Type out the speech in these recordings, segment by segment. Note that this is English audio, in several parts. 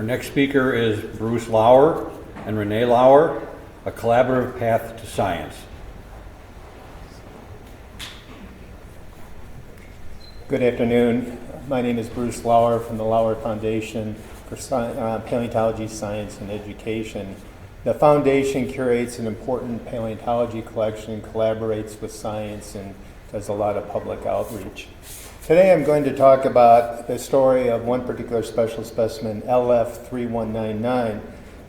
Our next speaker is Bruce Lauer and Renee Lauer, A Collaborative Path to Science. Good afternoon. My name is Bruce Lauer from the Lauer Foundation for Paleontology, Science, and Education. The foundation curates an important paleontology collection, collaborates with science, and does a lot of public outreach. Today I'm going to talk about the story of one particular special specimen, LF3199,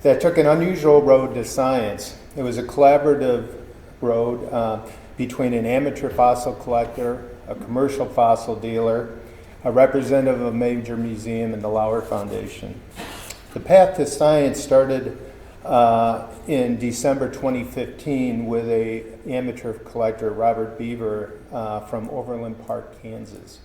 that took an unusual road to science. It was a collaborative road between an amateur fossil collector, a commercial fossil dealer, a representative of a major museum, and the Lauer Foundation. The path to science started in December 2015 with an amateur collector, Robert Beaver, from Overland Park, Kansas.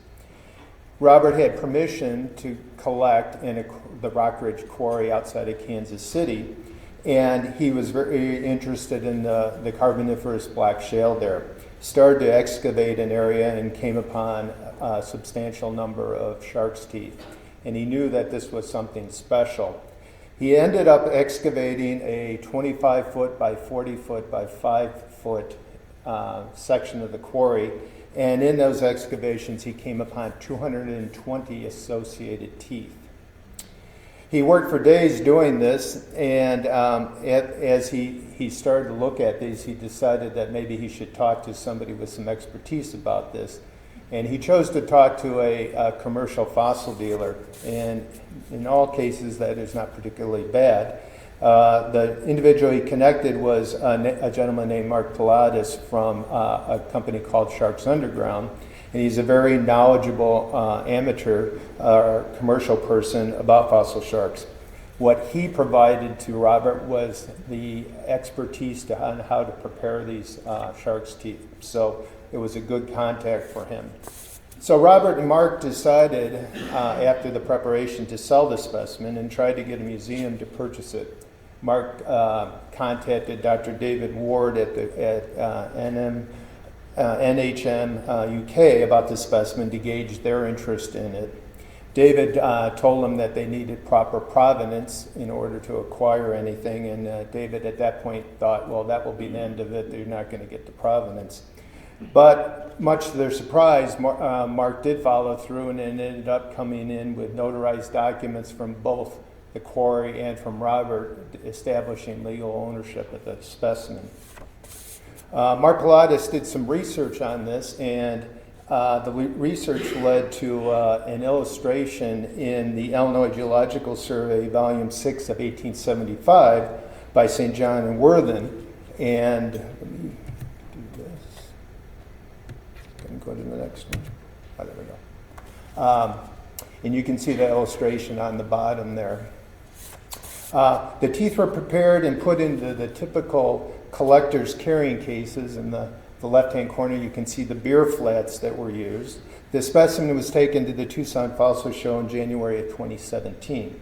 Robert had permission to collect in the Rock Ridge Quarry outside of Kansas City, and he was very interested in the Carboniferous black shale there. Started to excavate an area and came upon a substantial number of shark's teeth, and he knew that this was something special. He ended up excavating a 25-foot by 40-foot by 5-foot section of the quarry, and in those excavations he came upon 220 associated teeth. He worked for days doing this, and as he started to look at these, he decided that maybe he should talk to somebody with some expertise about this. And he chose to talk to a commercial fossil dealer, and in all cases that is not particularly bad. The individual he connected was a gentleman named Mark Pilatus from a company called Sharks Underground, and he's a very knowledgeable amateur commercial person about fossil sharks. What he provided to Robert was the expertise on how to prepare these shark's teeth. So it was a good contact for him. So Robert and Mark decided after the preparation to sell the specimen and tried to get a museum to purchase it. Mark contacted Dr. David Ward at NHM UK about the specimen to gauge their interest in it. David told them that they needed proper provenance in order to acquire anything, and David at that point thought, well, that will be the end of it. They're not going to get the provenance. But much to their surprise, Mark did follow through and ended up coming in with notarized documents from both the quarry and from Robert establishing legal ownership of the specimen. Mark Pilatus did some research on this, and the research led to an illustration in the Illinois Geological Survey, Volume 6 of 1875 by St. John and Worthen. And let me do this. Can go to the next one. Oh, there we go. And you can see the illustration on the bottom there. The teeth were prepared and put into the typical collector's carrying cases. In the left-hand corner, you can see the beer flats that were used. The specimen was taken to the Tucson Fossil Show in January of 2017.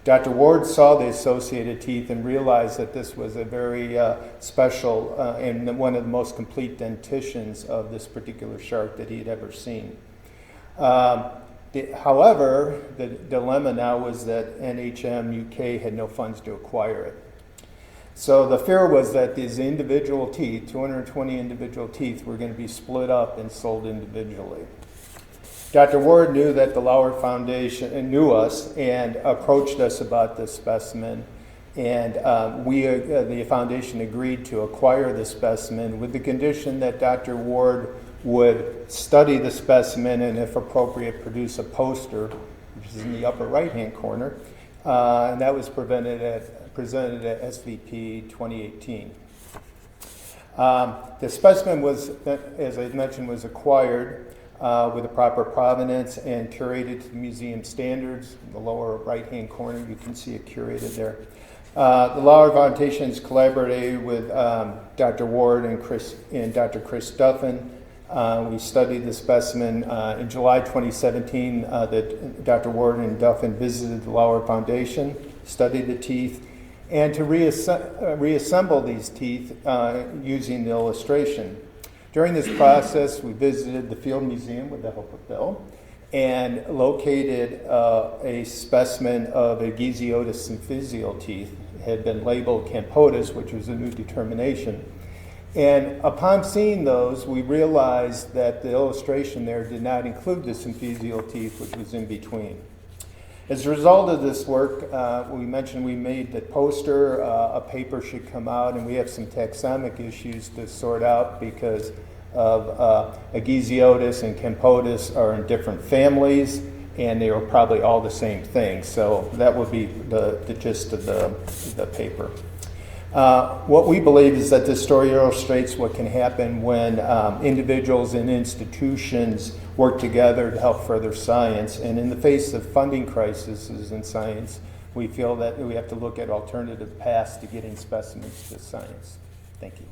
Dr. Ward saw the associated teeth and realized that this was a very special and one of the most complete dentitions of this particular shark that he had ever seen. However, the dilemma now was that NHM UK had no funds to acquire it. So the fear was that these individual teeth, 220 individual teeth, were going to be split up and sold individually. Dr. Ward knew that the Lauer Foundation knew us and approached us about this specimen, and the foundation agreed to acquire the specimen with the condition that Dr. Ward would study the specimen and, if appropriate, produce a poster, which is in the upper right-hand corner, and that was presented at SVP 2018. The specimen was, as I mentioned, was acquired with a proper provenance and curated to the museum standards. In the lower right-hand corner, you can see it curated there. The Lauer Foundation has collaborated with Dr. Ward and Dr. Chris Duffin. We studied the specimen in July 2017. Dr. Ward and Duffin visited the Lauer Foundation, studied the teeth, and to reassemble these teeth using the illustration. During this process, we visited the Field Museum with the help of Bill, and located a specimen of Agiziotis symphysial teeth. It had been labeled Campotus, which was a new determination. And upon seeing those, we realized that the illustration there did not include the symphysial teeth, which was in between. As a result of this work, we mentioned we made the poster, a paper should come out, and we have some taxonomic issues to sort out because of Agiziotis and Campotus are in different families, and they are probably all the same thing. So that would be the gist of the paper. What we believe is that this story illustrates what can happen when individuals and institutions work together to help further science. And in the face of funding crises in science, we feel that we have to look at alternative paths to getting specimens to science. Thank you.